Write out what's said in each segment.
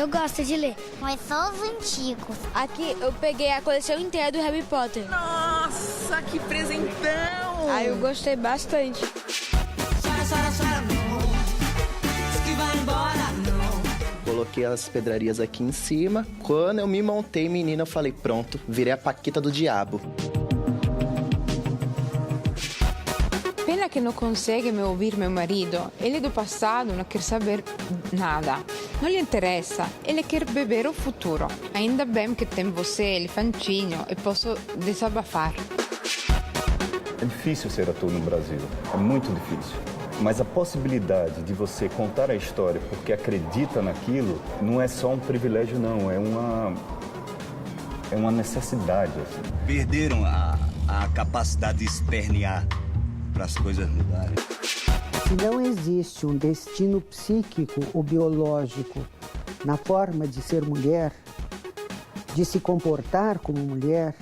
Eu gosto de ler. Mas só os antigos. Aqui eu peguei a coleção inteira do Harry Potter. Nossa, que presentão! Aí eu gostei bastante. Coloquei as pedrarias aqui em cima. Quando eu me montei, menina, eu falei, pronto, virei a Paquita do diabo. Pena que não consegue me ouvir meu marido. Ele do passado não quer saber nada. Não lhe interessa. Ele quer beber o futuro. Ainda bem que tem você, elefantinho, e posso desabafar. É difícil ser ator no Brasil. É muito difícil. Mas a possibilidade de você contar a história porque acredita naquilo não é só um privilégio, não. É uma necessidade. Assim. Perderam a capacidade de espernear para as coisas mudarem. Se não existe um destino psíquico ou biológico na forma de ser mulher, de se comportar como mulher,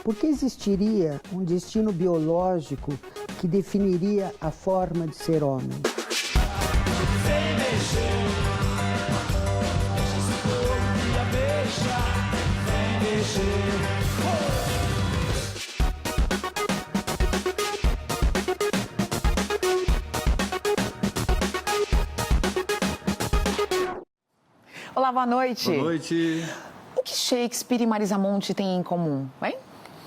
por que existiria um destino biológico que definiria a forma de ser homem? Olá, boa noite. Boa noite. O que Shakespeare e Marisa Monte têm em comum, hein?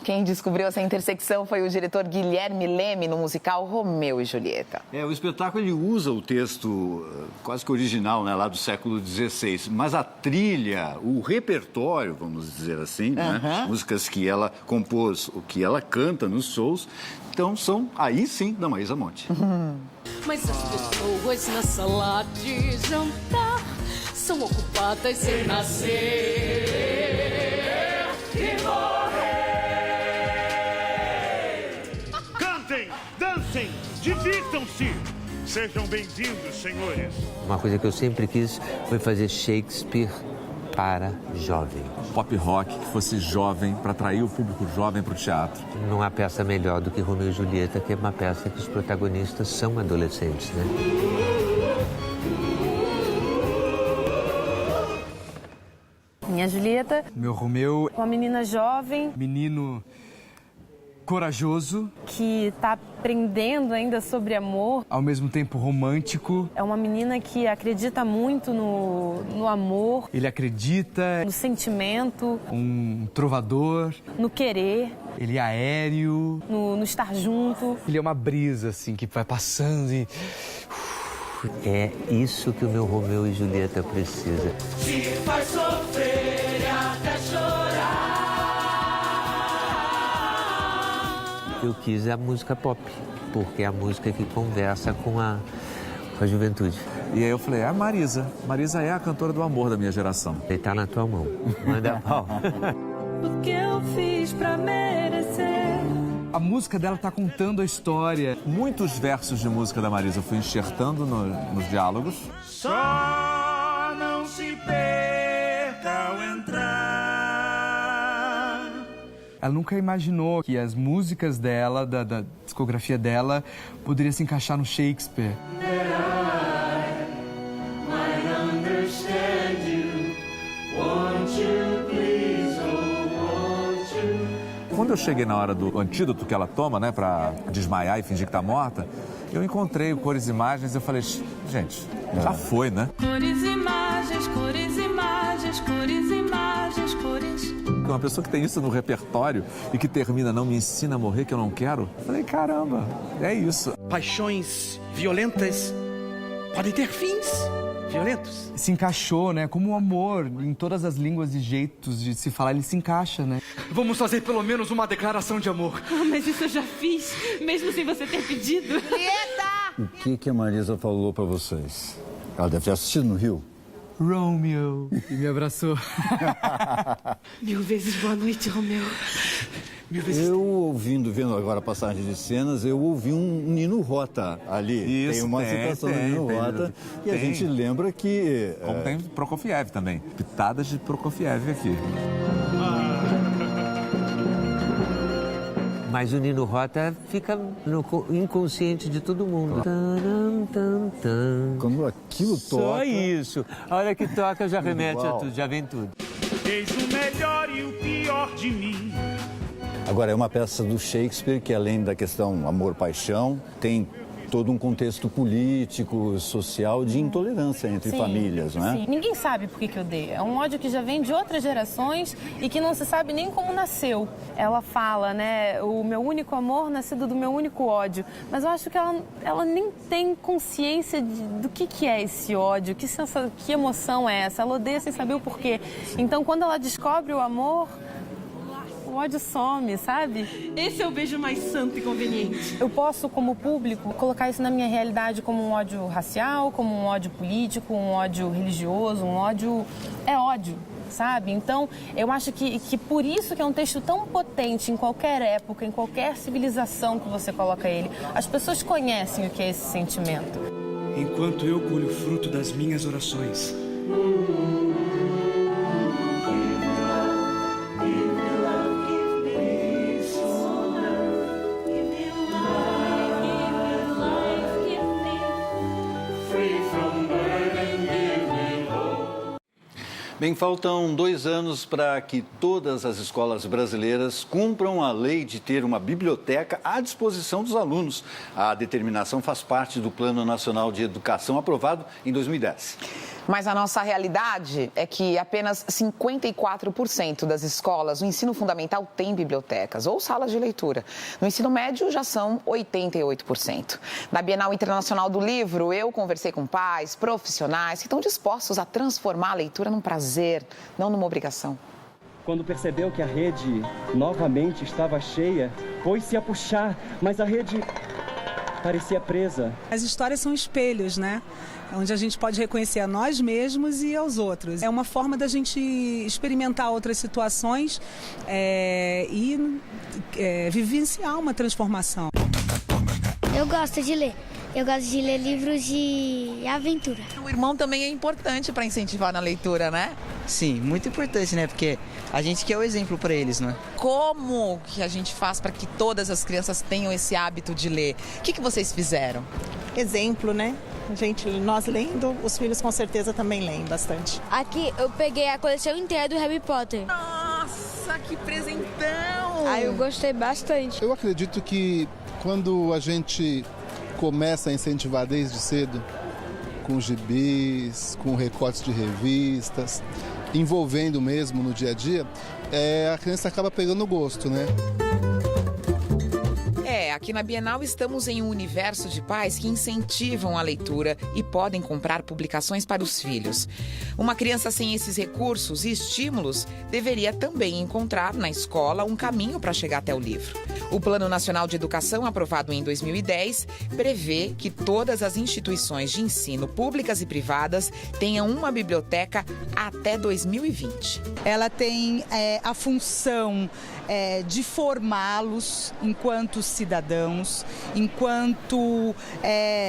Quem descobriu essa intersecção foi o diretor Guilherme Leme no musical Romeu e Julieta. O espetáculo ele usa o texto quase que original, né, lá do século XVI, mas a trilha, o repertório, vamos dizer assim, né, músicas que ela compôs, o que ela canta nos shows, então são, aí sim, da Marisa Monte. Mas as pessoas na sala de jantar são ocupadas sem nascer e morrer. Dancem, divirtam-se. Sejam bem-vindos, senhores. Uma coisa que eu sempre quis foi fazer Shakespeare para jovem. Pop rock que fosse jovem, para atrair o público jovem para o teatro. Não há peça melhor do que Romeu e Julieta, que é uma peça que os protagonistas são adolescentes, né? Minha Julieta. Meu Romeu. Uma menina jovem. Menino corajoso. Que está aprendendo ainda sobre amor. Ao mesmo tempo romântico. É uma menina que acredita muito no amor. Ele acredita. No sentimento. Um trovador. No querer. Ele é aéreo. No estar junto. Ele é uma brisa, assim, que vai passando e... É isso que o meu Romeu e Julieta precisa. Te faz sofrer até chorar. Eu quis a música pop, porque é a música que conversa com a juventude. E aí eu falei, a Marisa. Marisa é a cantora do amor da minha geração. Ele tá na tua mão. Manda pau. O que eu fiz pra merecer? A música dela tá contando a história. Muitos versos de música da Marisa eu fui enxertando nos diálogos. Só não se perca ao entrar. Ela nunca imaginou que as músicas dela, da discografia dela, poderiam se encaixar no Shakespeare. Quando eu cheguei na hora do antídoto que ela toma, né, pra desmaiar e fingir que tá morta, eu encontrei o Cores e Imagens e eu falei, gente, já foi, né? Cores, imagens, cores, imagens, cores, imagens, cores. Uma pessoa que tem isso no repertório e que termina, não me ensina a morrer que eu não quero, eu falei, caramba, é isso. Paixões violentas podem ter fins violentos. Se encaixou, né? Como o amor, em todas as línguas e jeitos de se falar, ele se encaixa, né? Vamos fazer pelo menos uma declaração de amor. Mas isso eu já fiz, mesmo sem você ter pedido. O que a Marisa falou pra vocês? Ela deve ter assistido no Rio. Romeu. E me abraçou. 1000 vezes boa noite, Romeu. 1000 vezes... Eu vendo agora a passagem de cenas, eu ouvi um Nino Rota ali. Isso, tem uma citação do Nino Rota. E a gente lembra que... Como tem Prokofiev também. Pitadas de Prokofiev aqui. Mas o Nino Rota fica no inconsciente de todo mundo. Quando aquilo toca... Só isso. A hora que toca já remete a tudo, já vem tudo. Eis o melhor e o pior de mim. Agora, é uma peça do Shakespeare que, além da questão amor-paixão, tem todo um contexto político, social, de intolerância entre famílias, não é? Sim. Ninguém sabe por que odeia. É um ódio que já vem de outras gerações e que não se sabe nem como nasceu. Ela fala, né, o meu único amor nascido do meu único ódio. Mas eu acho que ela nem tem consciência do que é esse ódio, que emoção é essa. Ela odeia sem saber o porquê. Então, quando ela descobre o amor... o ódio some, sabe? Esse é o beijo mais santo e conveniente. Eu posso, como público, colocar isso na minha realidade como um ódio racial, como um ódio político, um ódio religioso, um ódio... é ódio, sabe? Então, eu acho que por isso que é um texto tão potente em qualquer época, em qualquer civilização que você coloca ele. As pessoas conhecem o que é esse sentimento. Enquanto eu colho o fruto das minhas orações. Bem, faltam 2 anos para que todas as escolas brasileiras cumpram a lei de ter uma biblioteca à disposição dos alunos. A determinação faz parte do Plano Nacional de Educação aprovado em 2010. Mas a nossa realidade é que apenas 54% das escolas no ensino fundamental têm bibliotecas ou salas de leitura. No ensino médio já são 88%. Na Bienal Internacional do Livro, eu conversei com pais, profissionais que estão dispostos a transformar a leitura num prazer, não numa obrigação. Quando percebeu que a rede novamente estava cheia, pôs-se a puxar, mas a rede parecia presa. As histórias são espelhos, né? Onde a gente pode reconhecer a nós mesmos e aos outros. É uma forma da gente experimentar outras situações e vivenciar uma transformação. Eu gosto de ler. Eu gosto de ler livros de aventura. O irmão também é importante para incentivar na leitura, né? Sim, muito importante, né? Porque a gente quer o exemplo para eles, né? Como que a gente faz para que todas as crianças tenham esse hábito de ler? O que vocês fizeram? Exemplo, né? Nós lendo, os filhos com certeza também leem bastante. Aqui eu peguei a coleção inteira do Harry Potter. Nossa, que presentão! Eu gostei bastante. Eu acredito que quando a gente começa a incentivar desde cedo, com gibis, com recortes de revistas, envolvendo mesmo no dia a dia, a criança acaba pegando gosto, né? Aqui na Bienal estamos em um universo de pais que incentivam a leitura e podem comprar publicações para os filhos. Uma criança sem esses recursos e estímulos deveria também encontrar na escola um caminho para chegar até o livro. O Plano Nacional de Educação, aprovado em 2010, prevê que todas as instituições de ensino, públicas e privadas, tenham uma biblioteca até 2020. Ela tem a função de formá-los enquanto cidadãos, enquanto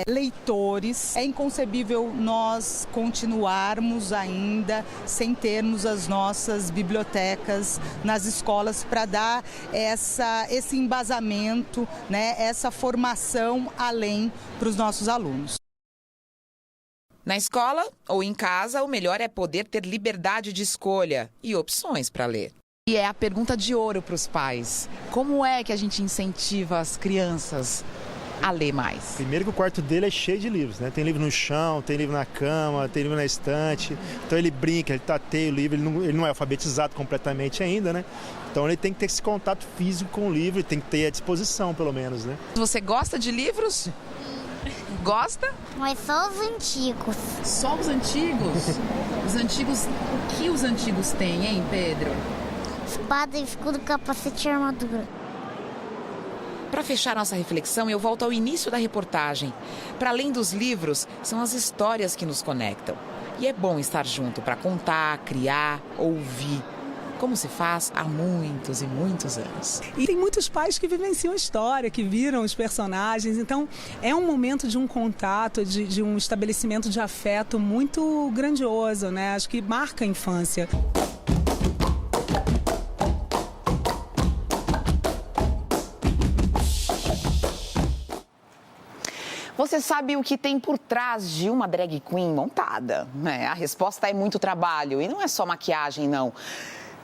leitores. É inconcebível nós continuarmos ainda sem termos as nossas bibliotecas nas escolas para dar esse embasamento, né, essa formação além para os nossos alunos. Na escola ou em casa, o melhor é poder ter liberdade de escolha e opções para ler. E é a pergunta de ouro para os pais. Como é que a gente incentiva as crianças a ler mais? Primeiro que o quarto dele é cheio de livros, né? Tem livro no chão, tem livro na cama, tem livro na estante. Então ele brinca, ele tateia o livro, ele não é alfabetizado completamente ainda, né? Então ele tem que ter esse contato físico com o livro e tem que ter a disposição, pelo menos, né? Você gosta de livros? Gosta? Mas só os antigos. Só os antigos? Os antigos, o que os antigos têm, hein, Pedro? Espada, escudo, capacete e armadura. Para fechar nossa reflexão, eu volto ao início da reportagem. Para além dos livros, são as histórias que nos conectam. E é bom estar junto para contar, criar, ouvir, como se faz há muitos e muitos anos. E tem muitos pais que vivenciam a história, que viram os personagens. Então, é um momento de um contato, de um estabelecimento de afeto muito grandioso, né? Acho que marca a infância. você sabe o que tem por trás de uma drag queen montada? A resposta é muito trabalho. E não é só maquiagem, não.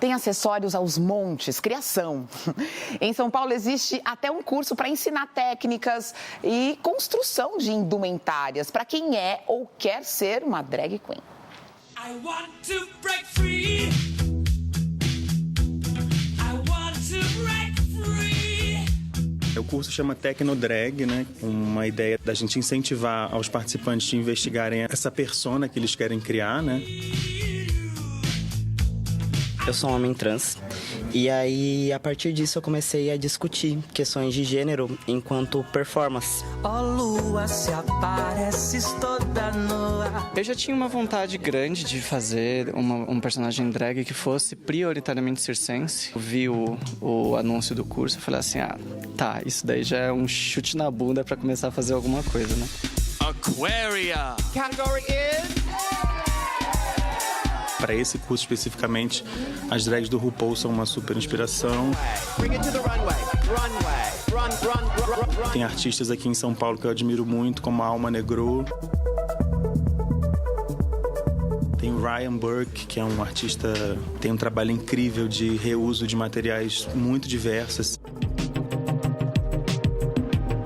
Tem acessórios aos montes, criação. Em São Paulo existe até um curso para ensinar técnicas e construção de indumentárias para quem é ou quer ser uma drag queen. I want to break free. I want to break free. O curso chama Tecnodrag, né? Uma ideia da gente incentivar aos participantes de investigarem essa persona que eles querem criar, né? Eu sou um homem trans e aí, a partir disso, eu comecei a discutir questões de gênero enquanto performance. Ó lua, se apareces toda nua. Eu já tinha uma vontade grande de fazer um personagem drag que fosse prioritariamente circense. Eu vi o anúncio do curso e falei assim, tá, isso daí já é um chute na bunda pra começar a fazer alguma coisa, né? Aquaria. Category is... Para esse curso especificamente, as drags do RuPaul são uma super inspiração. Tem artistas aqui em São Paulo que eu admiro muito, como a Alma Negro. Tem o Ryan Burke, que é um artista que tem um trabalho incrível de reuso de materiais muito diversos.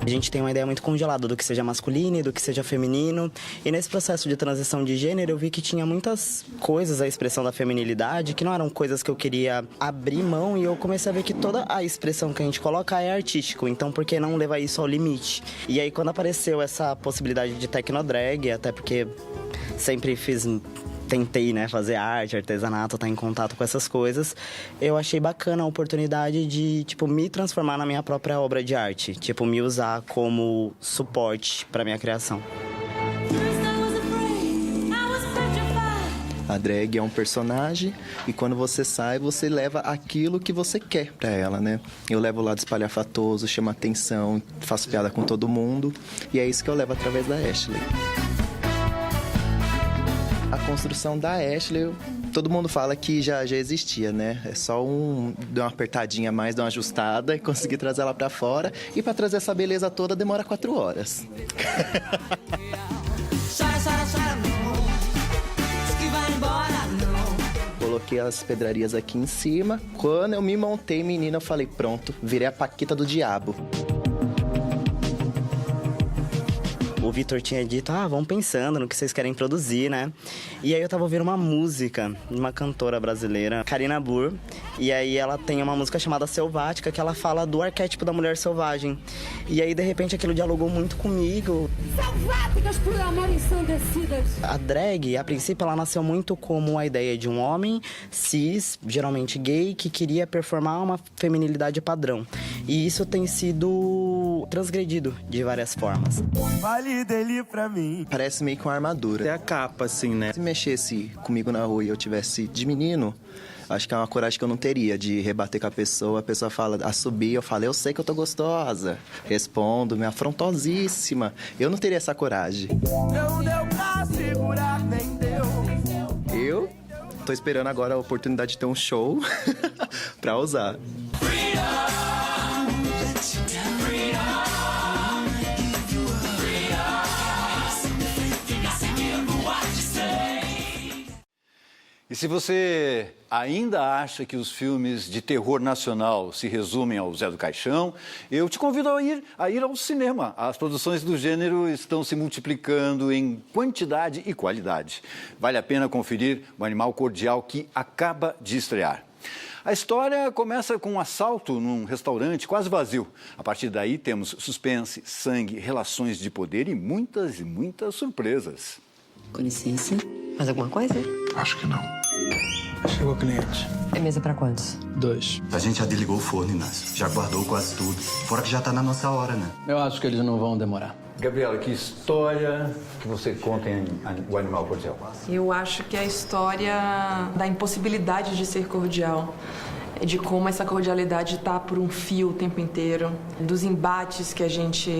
A gente tem uma ideia muito congelada do que seja masculino e do que seja feminino. E nesse processo de transição de gênero, eu vi que tinha muitas coisas, a expressão da feminilidade, que não eram coisas que eu queria abrir mão. E eu comecei a ver que toda a expressão que a gente coloca é artístico. Então, por que não levar isso ao limite? E aí, quando apareceu essa possibilidade de tecnodrag, até porque sempre tentei, né, fazer arte, artesanato, estar em contato com essas coisas. Eu achei bacana a oportunidade de, me transformar na minha própria obra de arte. Me usar como suporte para minha criação. A drag é um personagem e quando você sai, você leva aquilo que você quer pra ela, né? Eu levo o lado espalhafatoso, chamo atenção, faço piada com todo mundo e é isso que eu levo através da Ashley. A construção da Ashley, todo mundo fala que já existia, né? É só dar uma apertadinha a mais, dar uma ajustada e conseguir trazer ela pra fora. E pra trazer essa beleza toda demora 4 horas. Coloquei as pedrarias aqui em cima. Quando eu me montei, menina, eu falei, pronto, virei a Paquita do diabo. O Vitor tinha dito, vamos pensando no que vocês querem produzir, né? E aí eu tava ouvindo uma música de uma cantora brasileira, Karina Burr. E aí ela tem uma música chamada Selvática, que ela fala do arquétipo da mulher selvagem. E aí, de repente, aquilo dialogou muito comigo. Selváticas por amor ensandecidas. A drag, a princípio, ela nasceu muito como a ideia de um homem cis, geralmente gay, que queria performar uma feminilidade padrão. E isso tem sido transgredido de várias formas. Vale dele pra mim. Parece meio que uma armadura. É a capa, assim, né? Se mexesse comigo na rua e eu tivesse de menino, acho que é uma coragem que eu não teria de rebater com a pessoa fala, assobia, eu falo, eu sei que eu tô gostosa. Respondo, minha afrontosíssima. Eu não teria essa coragem. Não deu pra segurar, nem deu. Eu tô esperando agora a oportunidade de ter um show pra usar. E se você ainda acha que os filmes de terror nacional se resumem ao Zé do Caixão, eu te convido a ir ao cinema. As produções do gênero estão se multiplicando em quantidade e qualidade. Vale a pena conferir O Animal Cordial, que acaba de estrear. A história começa com um assalto num restaurante quase vazio. A partir daí temos suspense, sangue, relações de poder e muitas surpresas. Com licença. Mais alguma coisa? Acho que não. Chegou o cliente. É mesa pra quantos? 2. A gente já desligou o forno, Inácio. Já guardou quase tudo. Fora que já tá na nossa hora, né? Eu acho que eles não vão demorar. Gabriela, que história que você conta em O Animal Cordial? Eu acho que é a história da impossibilidade de ser cordial. De como essa cordialidade está por um fio o tempo inteiro, dos embates que a gente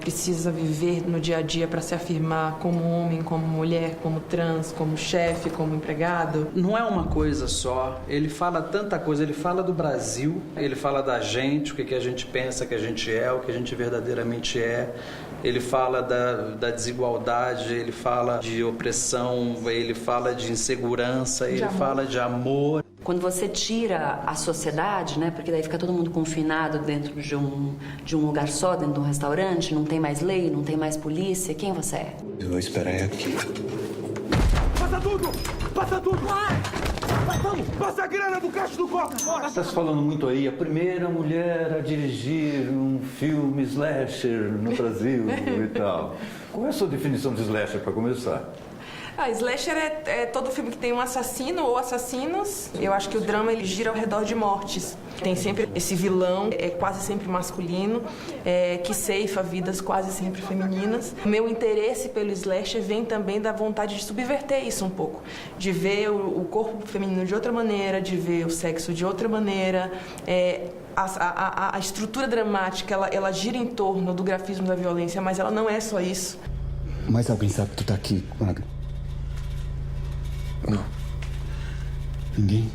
precisa viver no dia a dia para se afirmar como homem, como mulher, como trans, como chefe, como empregado. Não é uma coisa só, ele fala tanta coisa, ele fala do Brasil, ele fala da gente, o que a gente pensa que a gente é, o que a gente verdadeiramente é. Ele fala da desigualdade, ele fala de opressão, ele fala de insegurança, ele fala de amor. Quando você tira a sociedade, né, porque daí fica todo mundo confinado dentro de um lugar só, dentro de um restaurante, não tem mais lei, não tem mais polícia, quem você é? Eu vou esperar aqui. Passa tudo! Passa tudo! Vamos! Passa a grana do caixa do copo! Está se falando muito aí, a primeira mulher a dirigir um filme slasher no Brasil e tal. Qual é a sua definição de slasher, para começar? Slasher é todo filme que tem um assassino ou assassinos. Eu acho que o drama ele gira ao redor de mortes. Tem sempre esse vilão, quase sempre masculino, que ceifa vidas quase sempre femininas. O meu interesse pelo slasher vem também da vontade de subverter isso um pouco. De ver o corpo feminino de outra maneira, de ver o sexo de outra maneira. A estrutura dramática, ela gira em torno do grafismo da violência, mas ela não é só isso. Mas alguém sabe que tu tá aqui, Magno? Não. Ninguém?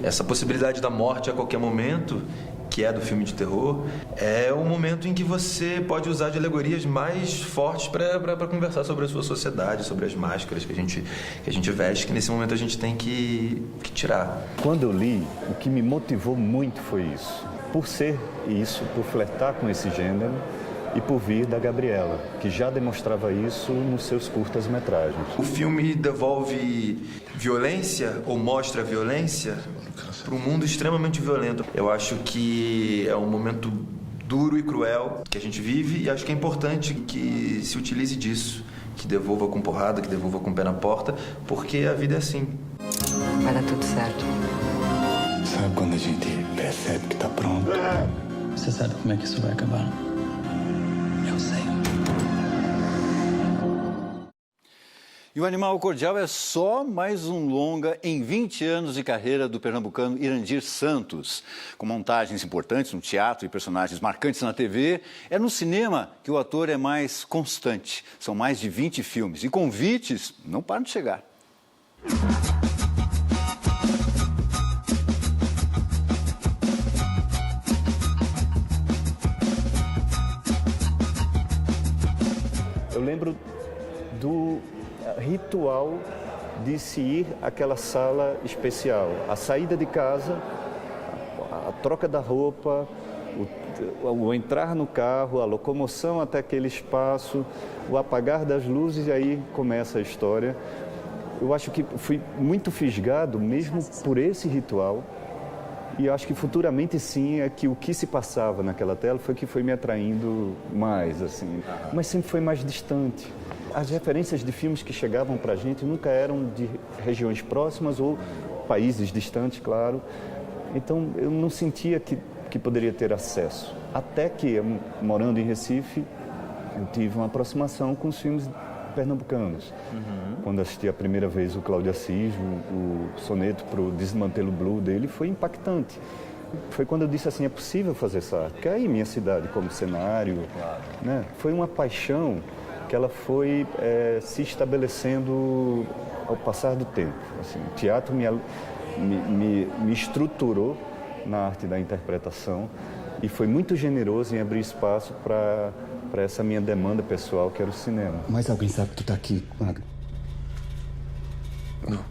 Essa possibilidade da morte a qualquer momento, que é do filme de terror, é um momento em que você pode usar de alegorias mais fortes para conversar sobre a sua sociedade, sobre as máscaras que a gente veste, que nesse momento a gente tem que tirar. Quando eu li, o que me motivou muito foi isso. Por ser isso, por flertar com esse gênero, e por vir da Gabriela, que já demonstrava isso nos seus curtas-metragens. O filme devolve violência, ou mostra violência, para um mundo extremamente violento. Eu acho que é um momento duro e cruel que a gente vive, e acho que é importante que se utilize disso, que devolva com porrada, que devolva com o pé na porta, porque a vida é assim. Vai dar tudo certo. Sabe quando a gente percebe que tá pronto? Você sabe como é que isso vai acabar? E o Animal Cordial é só mais um longa em 20 anos de carreira do pernambucano Irandir Santos. Com montagens importantes no teatro e personagens marcantes na TV, é no cinema que o ator é mais constante. São mais de 20 filmes e convites não param de chegar. Eu lembro do ritual de se ir àquela sala especial. A saída de casa, a troca da roupa, o entrar no carro, a locomoção até aquele espaço, o apagar das luzes, e aí começa a história. Eu acho que fui muito fisgado mesmo por esse ritual. E eu acho que futuramente sim, é que o que se passava naquela tela foi que foi me atraindo mais, assim. Mas sempre foi mais distante. As referências de filmes que chegavam para a gente nunca eram de regiões próximas ou países distantes, claro. Então eu não sentia que poderia ter acesso. Até que, morando em Recife, eu tive uma aproximação com os filmes pernambucanos. Quando assisti a primeira vez o Cláudio Assis, o soneto para o Desmantelo Blue dele, foi impactante. Foi quando eu disse assim, é possível fazer essa arte. Porque aí minha cidade como cenário, né? Foi uma paixão que ela foi se estabelecendo ao passar do tempo. Assim, o teatro me estruturou na arte da interpretação e foi muito generoso em abrir espaço para essa minha demanda pessoal, que era o cinema. Mas alguém sabe que tu tá aqui, Magno? Não.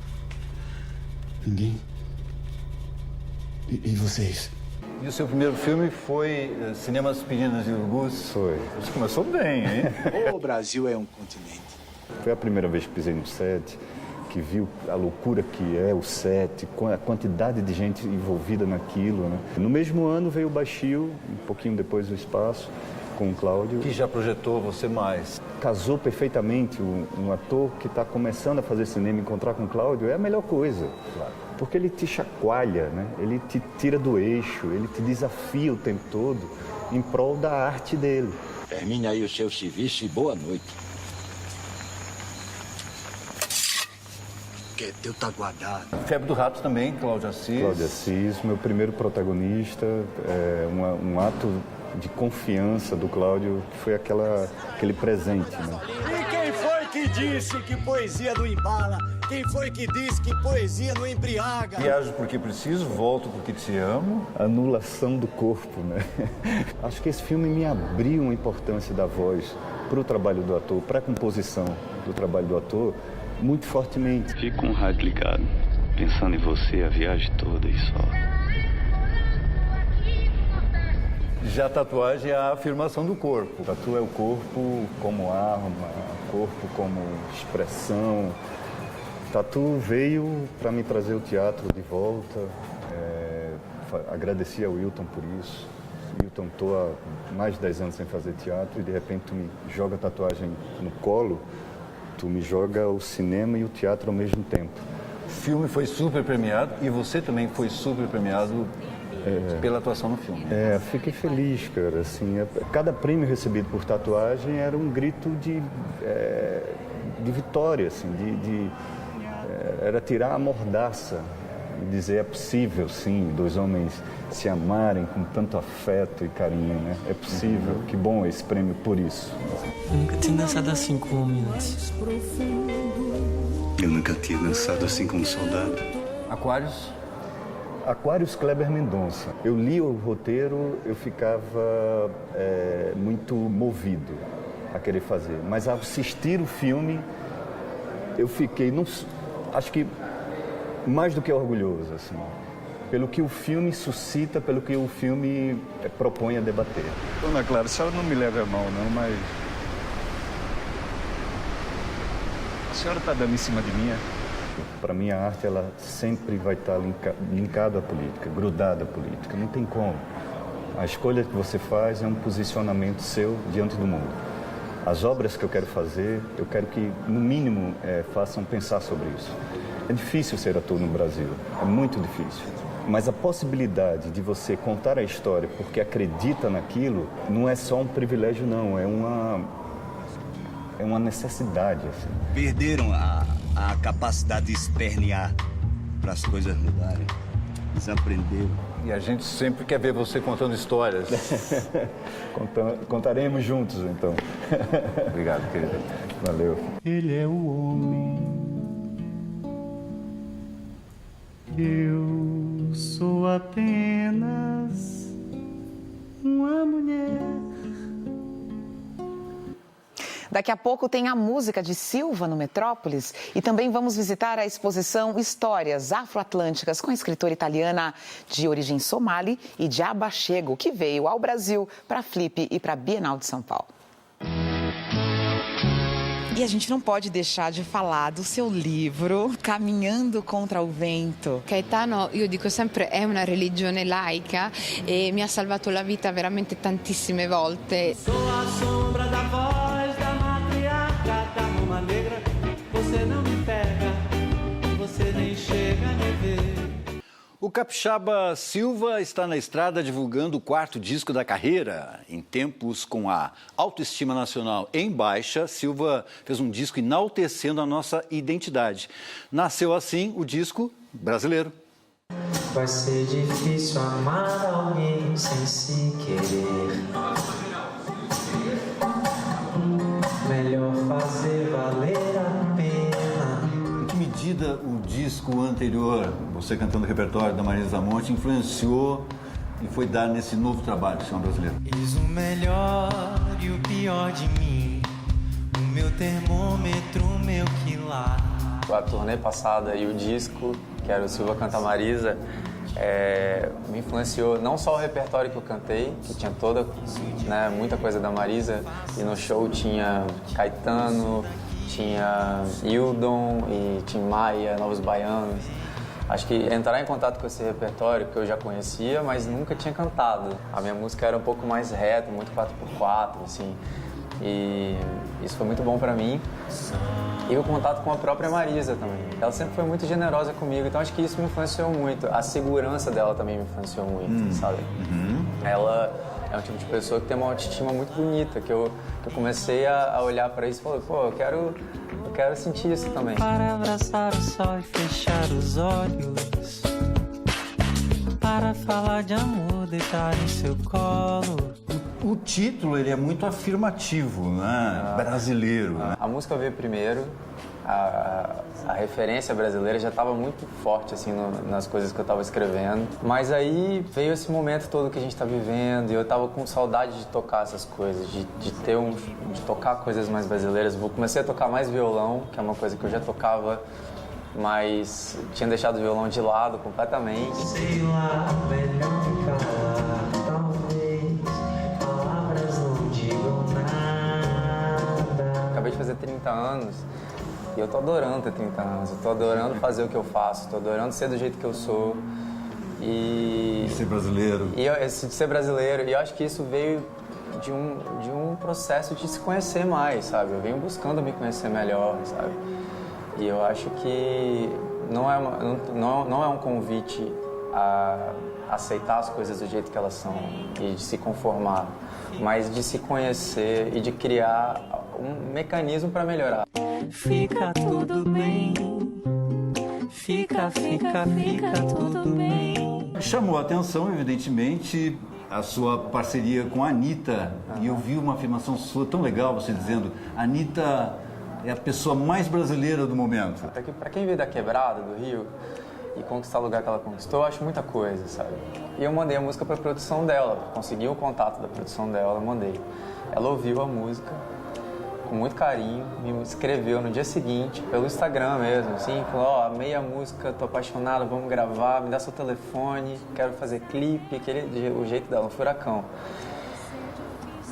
Ninguém? E vocês? E o seu primeiro filme foi Cinemas Pirinas e Urgus? Foi. Você começou bem, hein? O Brasil é um continente. Foi a primeira vez que pisei no set, que viu a loucura que é o set, com a quantidade de gente envolvida naquilo, né? No mesmo ano veio o Baixio, um pouquinho depois o Espaço, com o Cláudio. Que já projetou você mais. Casou perfeitamente um ator que está começando a fazer cinema, encontrar com o Cláudio é a melhor coisa. Claro. Porque ele te chacoalha, né? Ele te tira do eixo, ele te desafia o tempo todo em prol da arte dele. Termine aí o seu serviço e boa noite. Que teu tá guardado. Febre do Rato também, Cláudio Assis. Cláudio Assis, meu primeiro protagonista, um ato de confiança do Cláudio, que foi aquele presente, né? E quem foi que disse que poesia não embala? Quem foi que disse que poesia não embriaga? Viajo porque preciso, volto porque te amo. Anulação do corpo, né? Acho que esse filme me abriu a importância da voz para o trabalho do ator, para a composição do trabalho do ator, muito fortemente. Fico com o rádio ligado, pensando em você a viagem toda e só. Já a tatuagem é a afirmação do corpo. Tatu é o corpo como arma, corpo como expressão. Tatu veio para me trazer o teatro de volta. Agradeci ao Wilton por isso. Wilton, estou há mais de 10 anos sem fazer teatro e de repente tu me joga a tatuagem no colo, tu me joga o cinema e o teatro ao mesmo tempo. O filme foi super premiado e você também foi super premiado pela atuação no filme. Fiquei feliz, cara. Assim, cada prêmio recebido por tatuagem era um grito de vitória, assim, era tirar a mordaça e dizer é possível, sim, dois homens se amarem com tanto afeto e carinho, né? É possível. Que bom esse prêmio por isso. Eu nunca tinha dançado assim com homem antes. Eu nunca tinha dançado assim como soldado. Aquários Kleber Mendonça. Eu li o roteiro, eu ficava muito movido a querer fazer. Mas ao assistir o filme, eu fiquei, acho que mais do que orgulhoso, assim, pelo que o filme suscita, pelo que o filme propõe a debater. Dona Clara, a senhora não me leva a mal, não, mas a senhora está dando em cima de mim, Para mim, a arte, ela sempre vai estar linkada à política, grudada à política. Não tem como. A escolha que você faz é um posicionamento seu diante do mundo. As obras que eu quero fazer, eu quero que, no mínimo, façam pensar sobre isso. É difícil ser ator no Brasil, é muito difícil. Mas a possibilidade de você contar a história porque acredita naquilo, não é só um privilégio, não. É uma necessidade, assim. Perderam a capacidade de espernear para as coisas mudarem. Desaprenderam. E a gente sempre quer ver você contando histórias. Contaremos juntos, então. Obrigado, querido. Valeu. Ele é o homem. Eu sou apenas uma mulher. Daqui a pouco tem a música de Silva no Metrópolis e também vamos visitar a exposição Histórias Afro-Atlânticas com a escritora italiana de origem somali e de Abachego, que veio ao Brasil para a Flip e para a Bienal de São Paulo. E a gente não pode deixar de falar do seu livro, Caminhando contra o Vento. Caetano, io dico sempre, è una religione laica e mi ha salvato la vita veramente tantissime volte. Sou a sombra da voz da matriarca da Roma Negra. Você não me pega, você nem chega a me ver. O capixaba Silva está na estrada divulgando o 4º disco da carreira. Em tempos com a autoestima nacional em baixa, Silva fez um disco enaltecendo a nossa identidade. Nasceu assim o disco brasileiro. Vai ser difícil amar alguém sem se querer. Melhor fazer valer a pena. Em que medida o disco anterior, você cantando o repertório da Marisa Monte, influenciou e foi dar nesse novo trabalho, Chão Brasileiro? Eis o melhor e o pior de mim, o meu termômetro, o meu quilar. A turnê passada e o disco, que era o Silva Canta Marisa, me influenciou não só o repertório que eu cantei, que tinha toda, né, muita coisa da Marisa, e no show tinha Caetano, tinha Hildon e Tim Maia, Novos Baianos. Acho que entrar em contato com esse repertório que eu já conhecia, mas nunca tinha cantado. A minha música era um pouco mais reta, muito 4x4, assim. E isso foi muito bom pra mim. E o contato com a própria Marisa também. Ela sempre foi muito generosa comigo, então acho que isso me influenciou muito. A segurança dela também me influenciou muito, sabe? Ela é um tipo de pessoa que tem uma autoestima muito bonita, que eu comecei a olhar pra isso e falei, pô, eu quero sentir isso também. Para abraçar o sol e fechar os olhos, para falar de amor, deitar em seu colo. O título, ele é muito afirmativo, né? Brasileiro, né? A música veio primeiro, a referência brasileira já estava muito forte assim nas coisas que eu estava escrevendo. Mas aí veio esse momento todo que a gente está vivendo e eu estava com saudade de tocar essas coisas, de tocar coisas mais brasileiras. Eu comecei a tocar mais violão, que é uma coisa que eu já tocava, mas tinha deixado o violão de lado completamente. Sei lá, melhor ficar, talvez palavras não digam nada. Acabei de fazer 30 anos e eu tô adorando ter 30 anos, eu tô adorando fazer o que eu faço, tô adorando ser do jeito que eu sou. E ser brasileiro. De ser brasileiro. E eu acho que isso veio de um processo de se conhecer mais, sabe? Eu venho buscando me conhecer melhor, sabe? E eu acho que não é um convite a aceitar as coisas do jeito que elas são e de se conformar, mas de se conhecer e de criar um mecanismo para melhorar. Fica tudo bem, fica tudo bem. Chamou a atenção, evidentemente, a sua parceria com a Anitta. E eu vi uma afirmação sua tão legal, você dizendo: Anitta é a pessoa mais brasileira do momento. Até que para quem veio da quebrada do Rio e conquistar o lugar que ela conquistou, eu acho muita coisa, sabe? E eu mandei a música para a produção dela, consegui o contato da produção dela, eu mandei. Ela ouviu a música com muito carinho, me escreveu no dia seguinte, pelo Instagram mesmo, assim, falou: ó, amei a música, tô apaixonada, vamos gravar, me dá seu telefone, quero fazer clipe, o jeito dela, um furacão.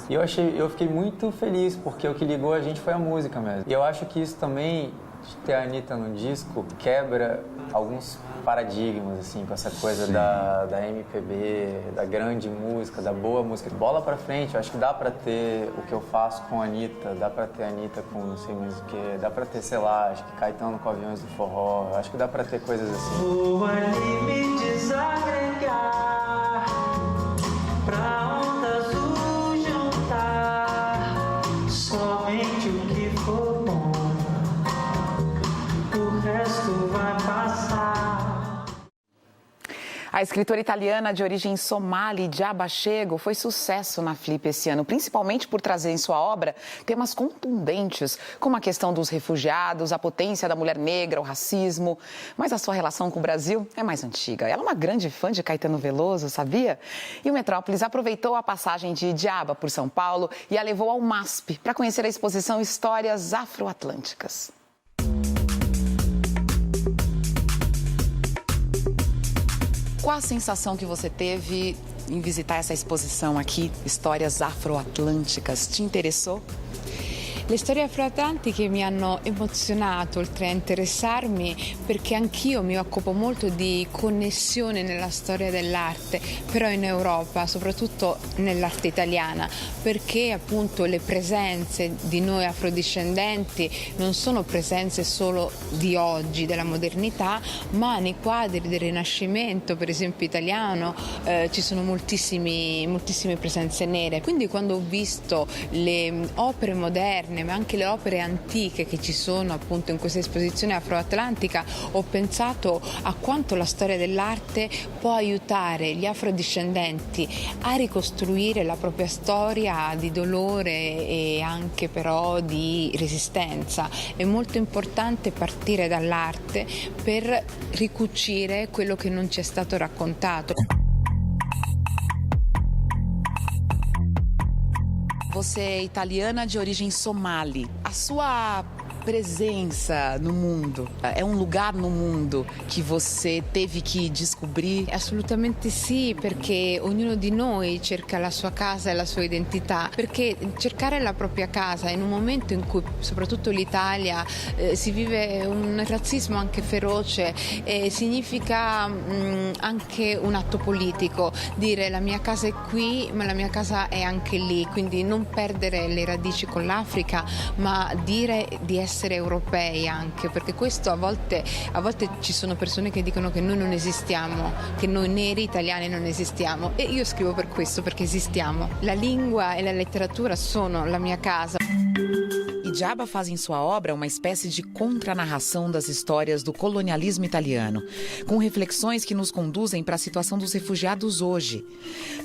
E eu fiquei muito feliz, porque o que ligou a gente foi a música mesmo. E eu acho que isso também, de ter a Anitta no disco, quebra alguns paradigmas, assim, com essa coisa da MPB, da grande música, da boa música. Bola pra frente, eu acho que dá pra ter o que eu faço com a Anitta, dá pra ter a Anitta com não sei mais o que, dá pra ter, sei lá, acho que Caetano com Aviões do Forró, acho que dá pra ter coisas assim. Vou ali me desagregar pra ondas o juntar, somente o que for bom, o resto vai passar. A escritora italiana de origem somali, Djaba Chego, foi sucesso na Flip esse ano, principalmente por trazer em sua obra temas contundentes, como a questão dos refugiados, a potência da mulher negra, o racismo. Mas a sua relação com o Brasil é mais antiga. Ela é uma grande fã de Caetano Veloso, sabia? E o Metrópolis aproveitou a passagem de Djaba por São Paulo e a levou ao MASP para conhecer a exposição Histórias Afro-Atlânticas. Qual a sensação que você teve em visitar essa exposição aqui, Histórias Afro-Atlânticas? Te interessou? Le storie afroatlantiche mi hanno emozionato oltre a interessarmi, perché anch'io mi occupo molto di connessione nella storia dell'arte, però in Europa, soprattutto nell'arte italiana, perché appunto le presenze di noi afrodiscendenti non sono presenze solo di oggi, della modernità, ma nei quadri del Rinascimento, per esempio italiano, ci sono moltissime presenze nere. Quindi quando ho visto le opere moderne, ma anche le opere antiche che ci sono appunto in questa esposizione afroatlantica, ho pensato a quanto la storia dell'arte può aiutare gli afrodiscendenti a ricostruire la propria storia di dolore e anche però di resistenza. È molto importante partire dall'arte per ricucire quello che non ci è stato raccontato. Você é italiana de origem somali. A sua presença no mundo é um lugar no mundo que você teve que descobrir? Assolutamente sì, perché ognuno di noi cerca la sua casa e la sua identità, perché cercare la propria casa in un momento in cui soprattutto l'Italia si vive un razzismo anche feroce, significa anche un atto politico, dire la mia casa è qui ma la mia casa è anche lì, quindi non perdere le radici con l'Africa, ma dire di essere europei anche, perché questo a volte ci sono persone che dicono che noi non esistiamo, che noi neri italiani non esistiamo, e io scrivo per questo, perché esistiamo. La lingua e la letteratura sono la mia casa. E Djaba faz em sua obra uma espécie de contranarração das histórias do colonialismo italiano, com reflexões que nos conduzem para a situação dos refugiados hoje.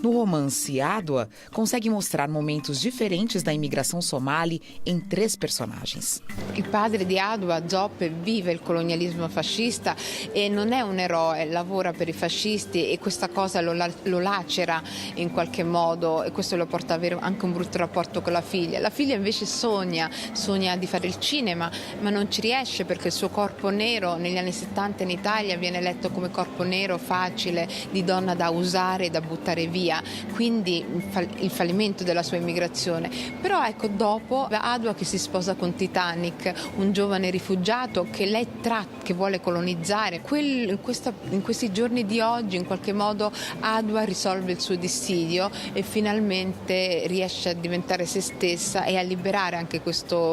No romance Adwa, consegue mostrar momentos diferentes da imigração somali em 3 personagens. Il padre di Adwa, Zoppe, vive il colonialismo fascista e non è un eroe, lavora per i fascisti e questa cosa lo lacera in qualche modo e questo lo porta ad avere anche un brutto rapporto con la figlia. La figlia invece sogna di fare il cinema, ma non ci riesce perché il suo corpo nero negli anni 70 in Italia viene letto come corpo nero facile, di donna da usare e da buttare via, quindi il fallimento della sua immigrazione. Però ecco, dopo Adwa che si sposa con Titanic, un giovane rifugiato che lei che vuole colonizzare, in questi giorni di oggi in qualche modo Adwa risolve il suo dissidio e finalmente riesce a diventare se stessa e a liberare anche questo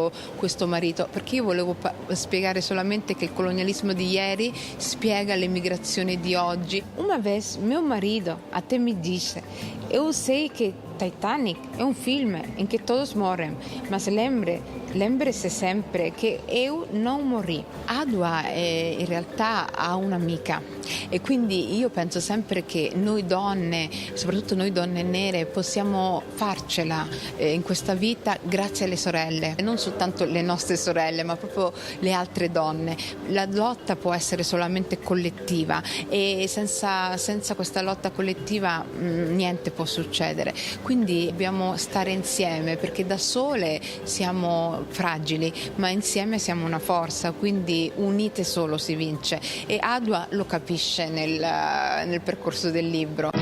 marito, perché io volevo spiegare solamente che il colonialismo di ieri spiega l'immigrazione di oggi. Una vez mio marito até me disse: eu sei que Titanic è un film in che todos morrem, ma lembre-se sempre che eu non morì. Adwa in realtà ha un'amica e quindi io penso sempre che noi donne, soprattutto noi donne nere, possiamo farcela in questa vita grazie alle sorelle, e non soltanto le nostre sorelle, ma proprio le altre donne. La lotta può essere solamente collettiva e senza questa lotta collettiva niente può succedere. Quindi dobbiamo stare insieme perché da sole siamo fragili, ma insieme siamo una forza, quindi unite solo si vince. E Adwa lo capisce nel percorso del libro.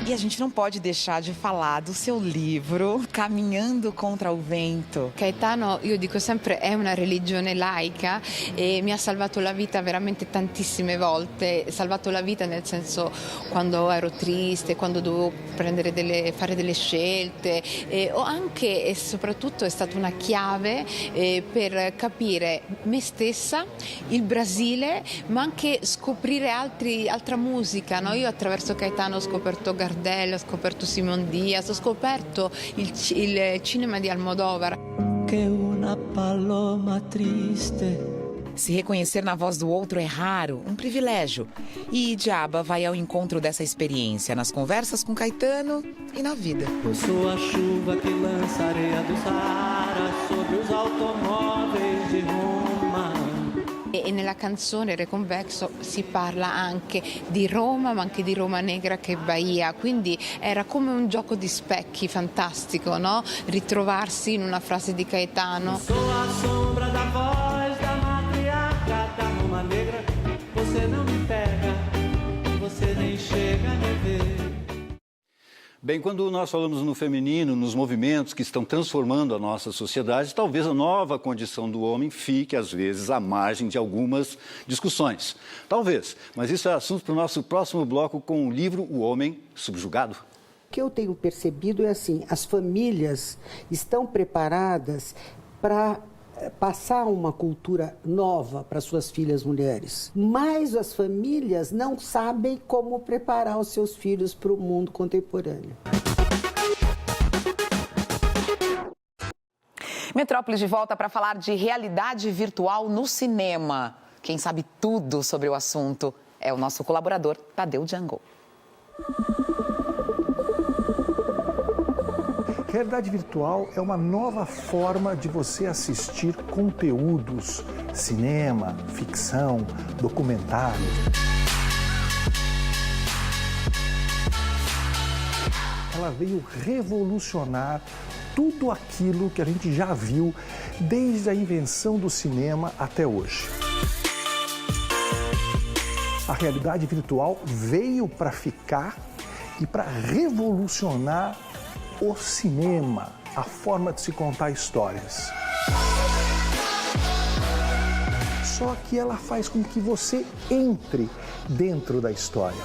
E a gente não pode deixar de falar do seu livro, Caminhando contra o Vento. Caetano, io dico sempre, è una religione laica e mi ha salvato la vita veramente tantissime volte. Salvato la vita nel senso quando ero triste, quando dovevo fare delle scelte, o anche e soprattutto è stata una chiave per capire me stessa, il Brasile, ma anche scoprire altra musica. No? Io attraverso Caetano ho scoperto ho scoperto Simon Diaz, ho scoperto il cinema di Almodóvar. Che una paloma triste. Se reconhecer na voz do outro é raro, um privilégio. E Djaba vai ao encontro dessa experiência nas conversas com Caetano e na vida. Eu sou a chuva que lança areia do Saara sobre os automóveis de Roma. E nella canzone Reconvexo si parla anche di Roma, ma anche di Roma Negra che è Bahia, quindi era come un gioco di specchi fantastico, no? Ritrovarsi in una frase di Caetano. Sou a sombra da voz da matriarca da Roma Negra, você não me pega, você nem chega a me ver. Bem, quando nós falamos no feminino, nos movimentos que estão transformando a nossa sociedade, talvez a nova condição do homem fique, às vezes, à margem de algumas discussões. Talvez, mas isso é assunto para o nosso próximo bloco com o livro O Homem Subjugado. O que eu tenho percebido é assim, as famílias estão preparadas para passar uma cultura nova para suas filhas mulheres. Mas as famílias não sabem como preparar os seus filhos para o mundo contemporâneo. Metrópolis de volta para falar de realidade virtual no cinema. Quem sabe tudo sobre o assunto é o nosso colaborador, Tadeu Django. Realidade virtual é uma nova forma de você assistir conteúdos, cinema, ficção, documentário. Ela veio revolucionar tudo aquilo que a gente já viu desde a invenção do cinema até hoje. A realidade virtual veio para ficar e para revolucionar o cinema, a forma de se contar histórias. Só que ela faz com que você entre dentro da história.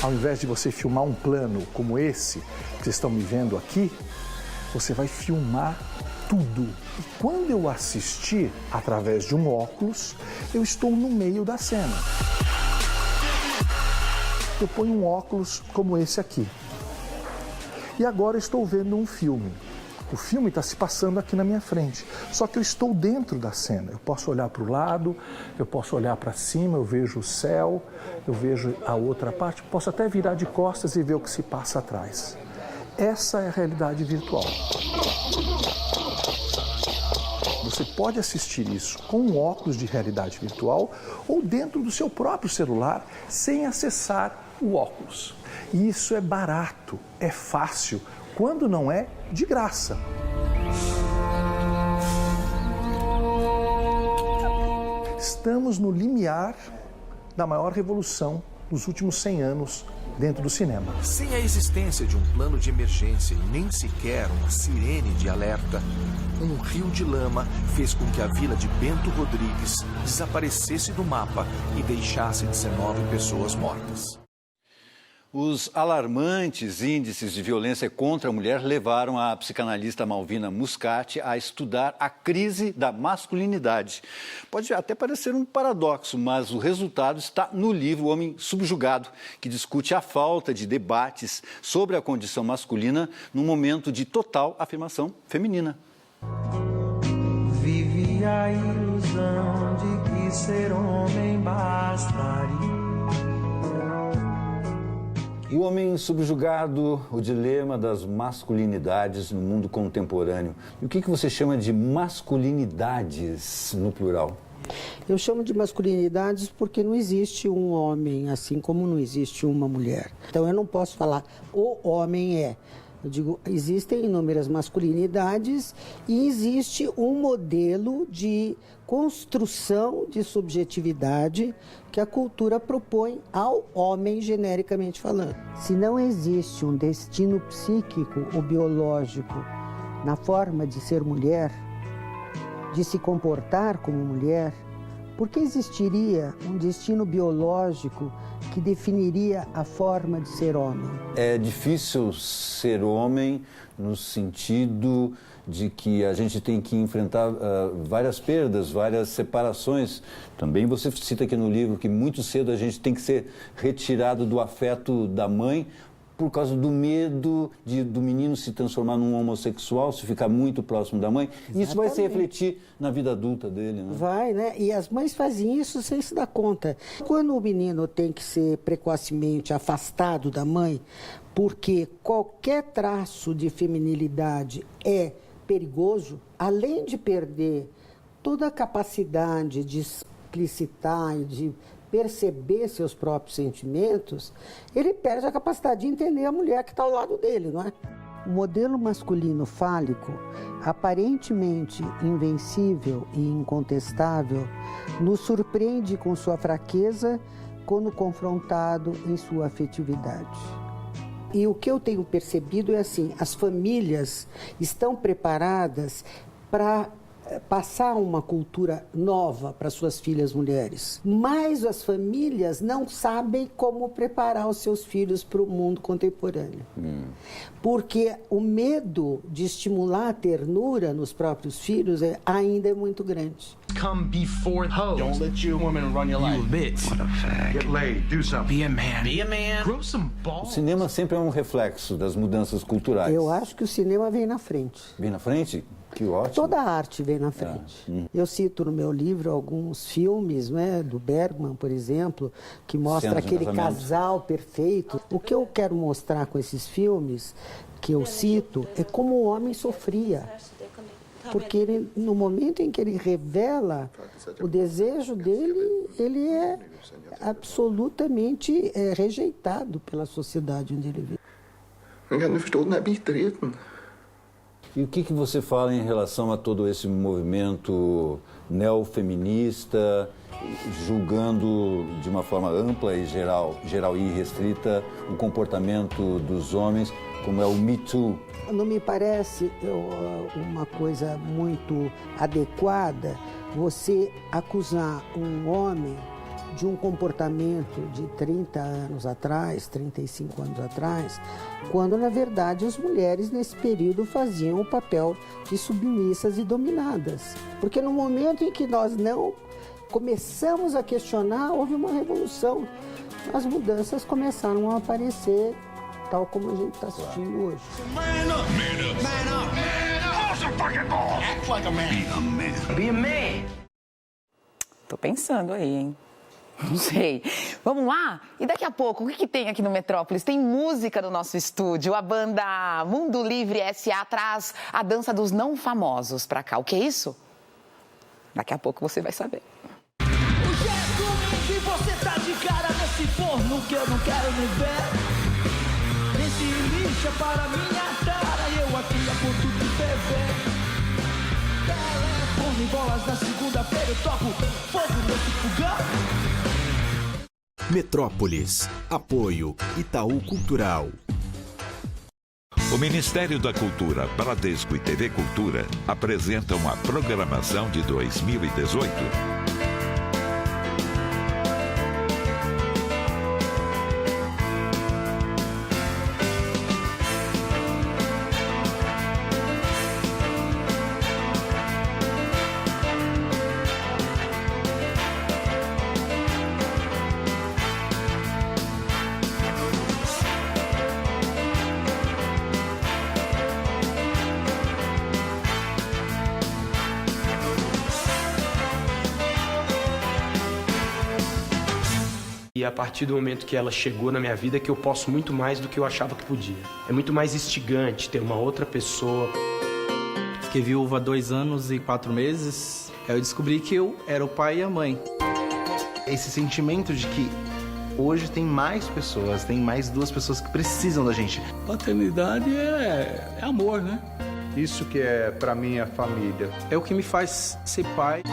Ao invés de você filmar um plano como esse, que vocês estão me vendo aqui, você vai filmar tudo. E quando eu assistir através de um óculos, eu estou no meio da cena. Eu ponho um óculos como esse aqui. E agora estou vendo um filme. O filme está se passando aqui na minha frente, só que eu estou dentro da cena. Eu posso olhar para o lado, eu posso olhar para cima, eu vejo o céu, eu vejo a outra parte, posso até virar de costas e ver o que se passa atrás. Essa é a realidade virtual. Você pode assistir isso com um óculos de realidade virtual ou dentro do seu próprio celular, sem acessar o óculos. E isso é barato, é fácil, quando não é de graça. Estamos no limiar da maior revolução dos últimos 100 anos dentro do cinema. Sem a existência de um plano de emergência e nem sequer uma sirene de alerta, um rio de lama fez com que a vila de Bento Rodrigues desaparecesse do mapa e deixasse 19 pessoas mortas. Os alarmantes índices de violência contra a mulher levaram a psicanalista Malvina Muscati a estudar a crise da masculinidade. Pode até parecer um paradoxo, mas o resultado está no livro O Homem Subjugado, que discute a falta de debates sobre a condição masculina num momento de total afirmação feminina. Vive a ilusão de que ser homem bastaria. O Homem Subjugado, o dilema das masculinidades no mundo contemporâneo. E o que você chama de masculinidades no plural? Eu chamo de masculinidades porque não existe um homem, assim como não existe uma mulher. Então eu não posso falar o homem é. Eu digo, existem inúmeras masculinidades e existe um modelo de construção de subjetividade que a cultura propõe ao homem, genericamente falando. Se não existe um destino psíquico ou biológico na forma de ser mulher, de se comportar como mulher, por que existiria um destino biológico que definiria a forma de ser homem? É difícil ser homem no sentido de que a gente tem que enfrentar várias perdas, várias separações. Também você cita aqui no livro que muito cedo a gente tem que ser retirado do afeto da mãe por causa do medo do menino se transformar num homossexual, se ficar muito próximo da mãe. Exatamente. Isso vai se refletir na vida adulta dele, né? Vai, né? E as mães fazem isso sem se dar conta. Quando o menino tem que ser precocemente afastado da mãe, porque qualquer traço de feminilidade é perigoso, além de perder toda a capacidade de explicitar e de perceber seus próprios sentimentos, ele perde a capacidade de entender a mulher que está ao lado dele, não é? O modelo masculino fálico, aparentemente invencível e incontestável, nos surpreende com sua fraqueza quando confrontado em sua afetividade. E o que eu tenho percebido é assim, as famílias estão preparadas para passar uma cultura nova para suas filhas mulheres. Mas as famílias não sabem como preparar os seus filhos para o mundo contemporâneo. Porque o medo de estimular a ternura nos próprios filhos ainda é muito grande. Come before hoes. Don't let your woman run your life. You bitch. What a fag. Get laid. Do something. Be a man. Be a man. Grow some balls. O cinema sempre é um reflexo das mudanças culturais. Eu acho que o cinema vem na frente. Vem na frente? Que ótimo. Toda a arte vem na frente. Eu cito no meu livro alguns filmes, né, do Bergman, por exemplo, que mostra aquele casal perfeito. O que eu quero mostrar com esses filmes, que eu cito, é como o homem sofria. Porque ele, no momento em que ele revela o desejo dele, ele é absolutamente rejeitado pela sociedade onde ele vive. E o que você fala em relação a todo esse movimento neofeminista, julgando de uma forma ampla e geral e restrita o comportamento dos homens, como é o Me Too? Não me parece uma coisa muito adequada você acusar um homem de um comportamento de 30 anos atrás, 35 anos atrás, quando, na verdade, as mulheres, nesse período, faziam o papel de submissas e dominadas. Porque no momento em que nós não começamos a questionar, houve uma revolução. As mudanças começaram a aparecer tal como a gente está assistindo hoje. Tô pensando aí, hein? Não sei. Vamos lá? E daqui a pouco, o que tem aqui no Metrópolis? Tem música no nosso estúdio. A banda Mundo Livre S.A. traz a dança dos não famosos pra cá. O que é isso? Daqui a pouco você vai saber. O jeito que você tá de cara nesse forno que eu não quero me ver. Nesse lixa para minha cara e eu aqui a ponto de beber. Telefone, bolas na segunda-feira, eu toco fogo nesse fogão. Metrópolis. Apoio Itaú Cultural. O Ministério da Cultura, Bradesco e TV Cultura apresentam a programação de 2018. E a partir do momento que ela chegou na minha vida, que eu posso muito mais do que eu achava que podia. É muito mais instigante ter uma outra pessoa. Fiquei viúva há 2 anos e 4 meses. Eu descobri que eu era o pai e a mãe. Esse sentimento de que hoje tem mais pessoas, tem mais 2 pessoas que precisam da gente. Paternidade é amor, né? Isso que é pra minha família. É o que me faz ser pai.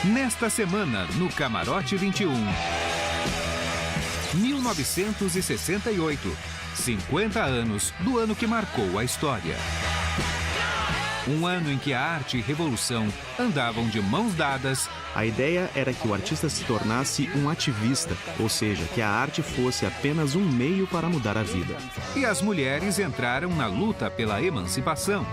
Nesta semana, no Camarote 21. 1968. 50 anos do ano que marcou a história. Um ano em que a arte e revolução andavam de mãos dadas. A ideia era que o artista se tornasse um ativista, ou seja, que a arte fosse apenas um meio para mudar a vida. E as mulheres entraram na luta pela emancipação.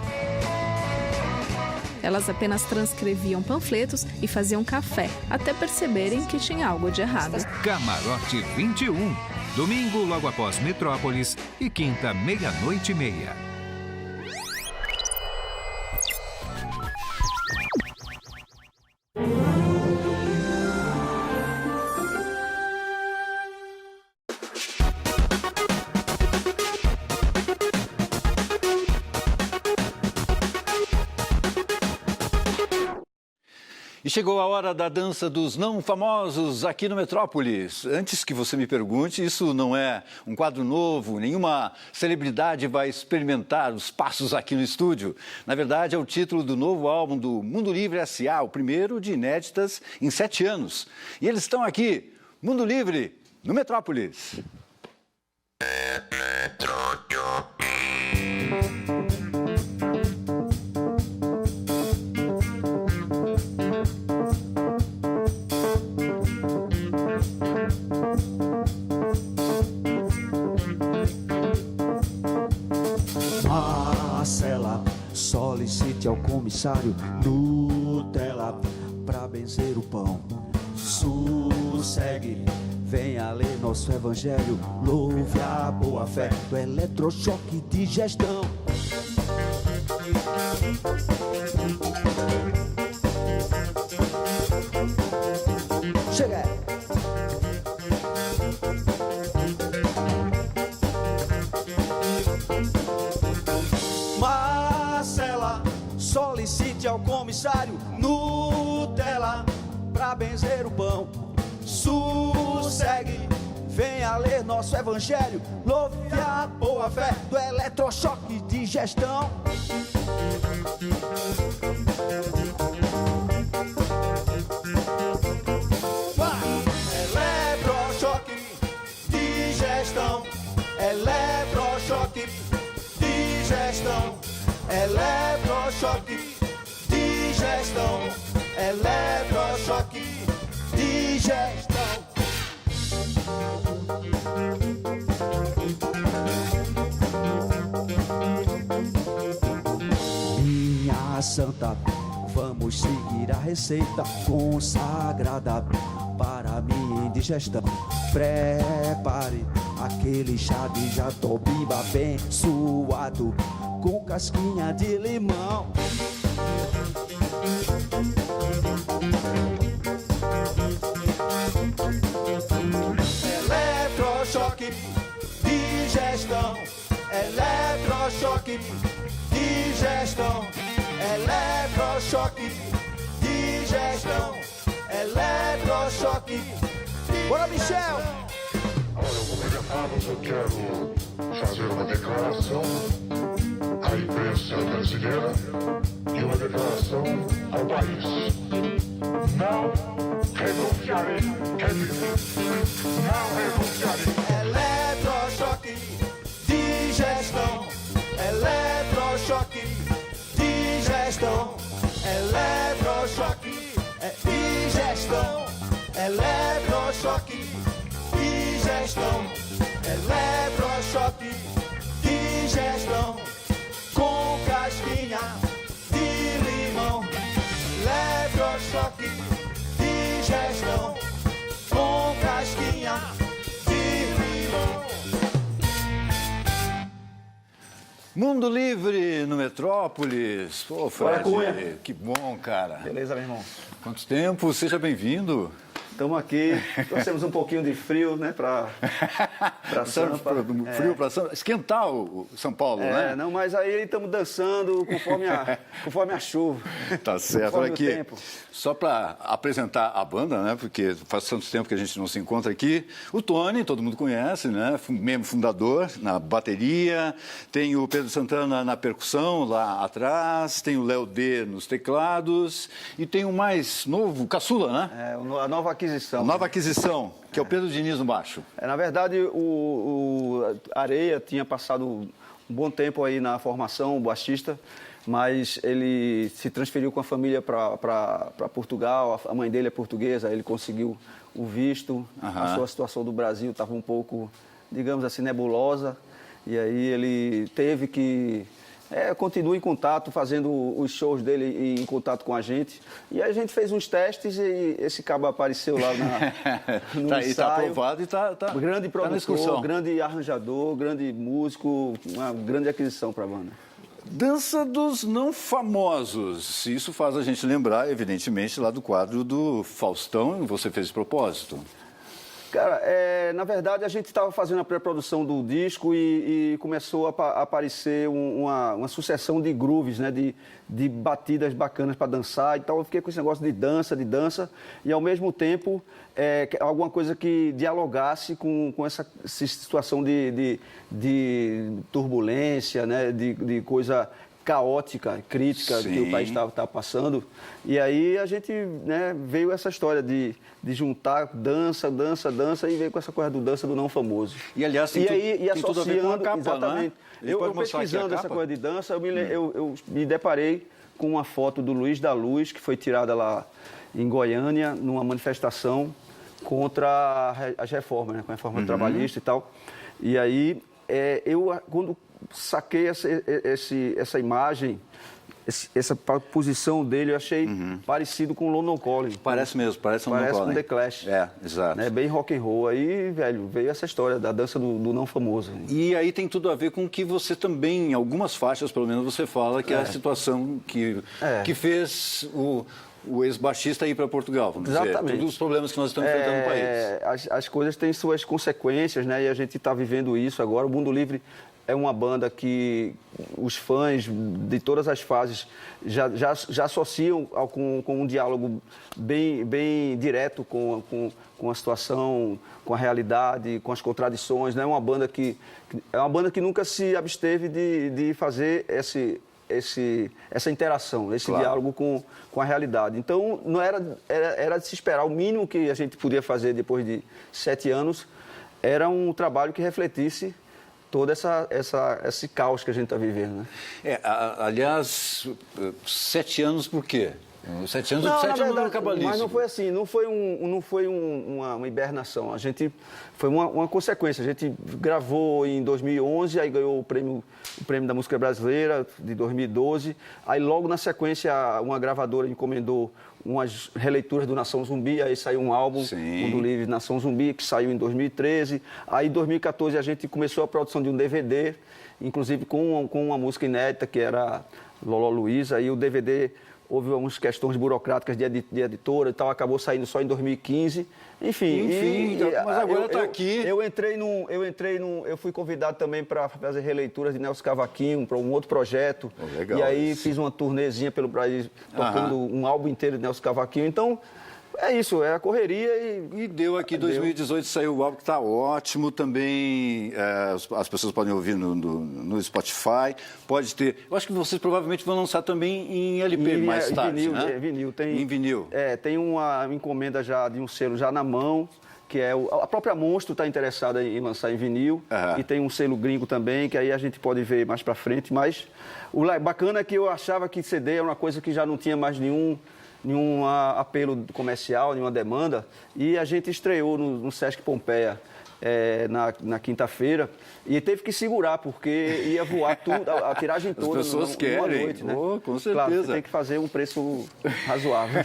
Elas apenas transcreviam panfletos e faziam café, até perceberem que tinha algo de errado. Camarote 21. Domingo, logo após Metrópolis, e quinta, 00:30. E chegou a hora da dança dos não famosos aqui no Metrópolis. Antes que você me pergunte, isso não é um quadro novo, nenhuma celebridade vai experimentar os passos aqui no estúdio. Na verdade, é o título do novo álbum do Mundo Livre S.A., o primeiro de inéditas em 7 anos. E eles estão aqui, Mundo Livre, no Metrópolis. Marcela, solicite ao comissário Nutella pra benzer o pão. Sossegue, venha ler nosso evangelho. Louve a boa fé do eletrochoque de gestão. Chega! Marcela, solicite ao comissário Nutella pra benzer o pão. Sossegue, venha ler nosso evangelho. Louve a boa fé do eletrochoque de gestão. Eletrochoque de gestão. Eletrochoque de gestão. Eletrochoque de gestão. Eletrochoque de gestão. Minha santa, vamos seguir a receita consagrada para minha digestão. Prepare aquele chá de jatobimba bem suado, com casquinha de limão. Eletrochoque, digestão. Eletrochoque, digestão. Eletrochoque, digestão. Eletrochoque. Bora, Michel! Olha, como ele fala, eu quero fazer uma declaração à imprensa brasileira e uma declaração ao país. Não renunciarei, não renunciarei. Eletrochoque, digestão. Eletrochoque, digestão. Eletrochoque, digestão. Eletrochoque, digestão. Eletrochoque, digestão. Com casquinha de limão. Eletrochoque, digestão. Com casquinha de limão. Mundo Livre no Metrópolis. Pô, Fred, que bom, cara. Beleza, meu irmão? Quanto tempo? Seja bem-vindo. Estamos aqui, trouxemos um pouquinho de frio, né, para Sampa. Frio para Sampa, esquentar o São Paulo, né? Não, mas aí estamos dançando conforme a chuva. Tá certo. Conforme aqui, o tempo. só para apresentar a banda, né, porque faz tanto tempo que a gente não se encontra aqui, o Tony, todo mundo conhece, né, membro fundador na bateria, tem o Pedro Santana na percussão lá atrás, tem o Léo D nos teclados e tem o mais novo, o Caçula, né? A nova aquisição. Nova aquisição, que é o Pedro Diniz no baixo. Na verdade, o Areia tinha passado um bom tempo aí na formação, o baixista, mas ele se transferiu com a família para Portugal, a mãe dele é portuguesa, ele conseguiu o visto, a sua situação do Brasil estava um pouco, digamos assim, nebulosa, e aí ele teve que... continua em contato, fazendo os shows dele em contato com a gente. E a gente fez uns testes e esse cabo apareceu lá no ensaio. Está aprovado e está grande produtor, tá grande arranjador, grande músico, uma grande aquisição para a banda. Dança dos não famosos. Isso faz a gente lembrar, evidentemente, lá do quadro do Faustão. Você fez de propósito. Cara, na verdade a gente estava fazendo a pré-produção do disco e começou a aparecer uma sucessão de grooves, né, de batidas bacanas para dançar. Então eu fiquei com esse negócio de dança e ao mesmo tempo alguma coisa que dialogasse com essa situação de turbulência, né, de coisa caótica, crítica que o país está passando. E aí a gente, né, veio essa história de juntar dança e veio com essa coisa do dança do não famoso. E aliás, tem tudo a ver com a capa, exatamente. Né? Eu pesquisando essa coisa de dança, eu me deparei com uma foto do Luiz da Luz, que foi tirada lá em Goiânia, numa manifestação contra as reformas, né, com a reforma trabalhista e tal. E aí, quando saquei essa imagem, essa posição dele, eu achei parecido com o London Calling. Parece mesmo, parece um London Calling. Parece com The Clash. Exato. Né, bem rock and roll. Aí, velho, veio essa história da dança do não famoso. E aí tem tudo a ver com que você também, em algumas faixas, pelo menos, você fala que é a situação que fez o ex-baixista ir para Portugal, vamos dizer. Todos os problemas que nós estamos enfrentando no país. As coisas têm suas consequências, né? E a gente está vivendo isso agora. O Mundo Livre é uma banda que os fãs de todas as fases já associam com um diálogo bem direto com a situação, com a realidade, com as contradições. Né? É uma banda que nunca se absteve de fazer essa interação, esse diálogo com a realidade. Então, não era de se esperar. O mínimo que a gente podia fazer depois de 7 anos era um trabalho que refletisse todo esse caos que a gente está vivendo. Né? Aliás, 7 anos por quê? Os 7 anos, 7 é um número cabalístico. Mas não foi assim, não foi uma hibernação. Foi uma consequência. A gente gravou em 2011, aí ganhou o prêmio da música brasileira de 2012. Aí logo na sequência, uma gravadora encomendou umas releituras do Nação Zumbi, aí saiu um álbum, Mundo Livre Nação Zumbi, que saiu em 2013. Aí em 2014 a gente começou a produção de um DVD, inclusive com uma música inédita, que era Loló Luiza, e o DVD... Houve algumas questões burocráticas de editora e tal, acabou saindo só em 2015. Enfim, mas agora está aqui. Eu fui convidado também para fazer releituras de Nelson Cavaquinho, para um outro projeto. Legal, e aí fiz uma turnezinha pelo Brasil, tocando um álbum inteiro de Nelson Cavaquinho. Então, é isso, é a correria e deu aqui, 2018 saiu o álbum que está ótimo também, as pessoas podem ouvir no Spotify, pode ter, eu acho que vocês provavelmente vão lançar também em LP mais tarde, vinil, né? Vinil, em vinil. Tem uma encomenda já de um selo já na mão, que é a própria Monstro está interessada em lançar em vinil, e tem um selo gringo também, que aí a gente pode ver mais para frente, mas o bacana é que eu achava que CD era uma coisa que já não tinha mais nenhum apelo comercial, nenhuma demanda, e a gente estreou no Sesc Pompeia na quinta-feira e teve que segurar, porque ia voar tudo, a tiragem toda. As pessoas querem, noite, né? Com certeza. Claro, você tem que fazer um preço razoável.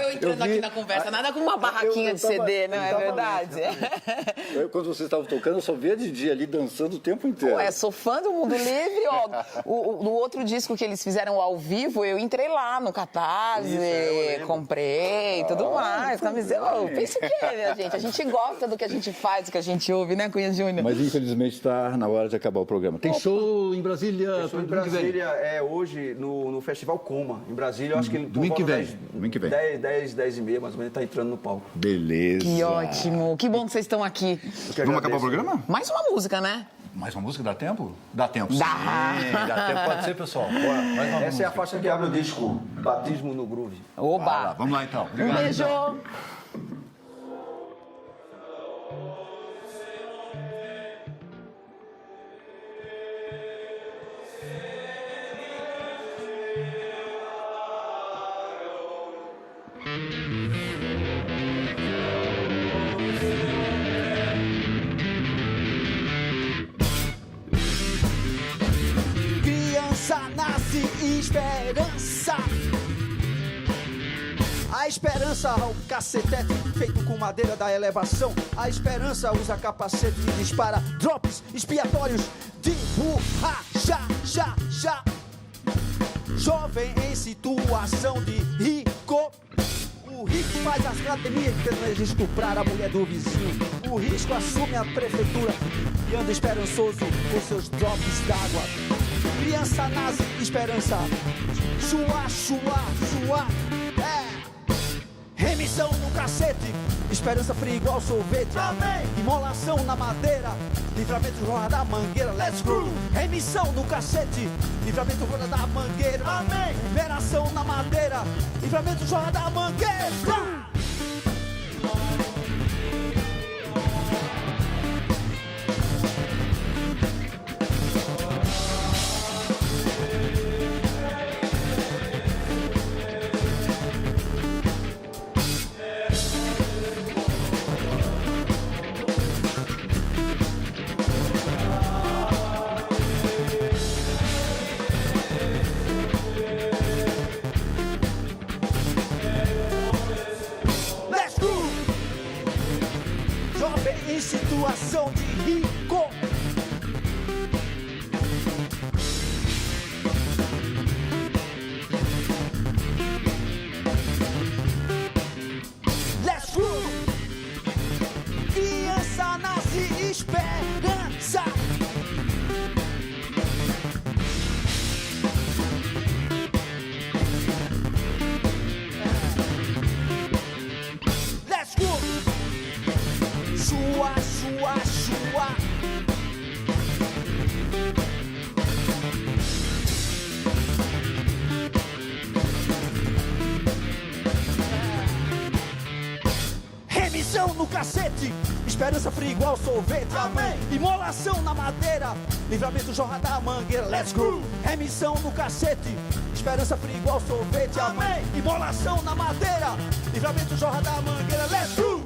Eu entrando aqui na conversa, nada com uma barraquinha de CD, não é verdade? Quando vocês estavam tocando, eu só via a Didi ali dançando o tempo inteiro. Sou fã do Mundo Livre, ó. No outro disco que eles fizeram ao vivo, eu entrei lá no Catarse, comprei, tudo mais. Pensa o quê, minha gente? A gente gosta do que a gente faz, do que a gente ouve, né, Cunha Júnior? Mas infelizmente está na hora de acabar o programa. Tem show em Brasília? Tem show em Brasília hoje no Festival Coma. Em Brasília, eu acho que ele... Domingo que vem. 10h30, mais ou menos, está entrando no palco. Beleza. Que ótimo. Que bom que vocês estão aqui. Vamos acabar o programa? Mais uma música, né? Mais uma música? Dá tempo? Dá tempo, sim. Dá tempo. Pode ser, pessoal. Bora. Mais uma Essa música. é a faixa que abre o disco Batismo no Groove. Oba! Vamos lá, então. Obrigado, um beijo! Então. Criança nasce esperança. A esperança é o cacetete feito com madeira da elevação. A esperança usa capacete e dispara drops expiatórios de borracha. Jovem em situação de rico. O rico faz as academias tentando estuprar a mulher do vizinho. O risco assume a prefeitura e anda esperançoso com seus drops d'água. Criança nasce esperança. Chua. Remissão no cacete. Esperança fria igual sorvete. Amém. Imolação na madeira. Livramento rola da mangueira. Let's go. Remissão no cacete. Livramento rola da mangueira. Amém. Liberação na madeira. Livramento rola da mangueira. Em situação de rico. Let's go. Criança nasce esperança. Let's go. Chua. no cacete, esperança fria igual sorvete, amém. Imolação na madeira, livramento jorra da mangueira, let's go. Remissão no cacete, esperança fria igual sorvete, amém. Imolação na madeira, livramento jorra da mangueira, let's go.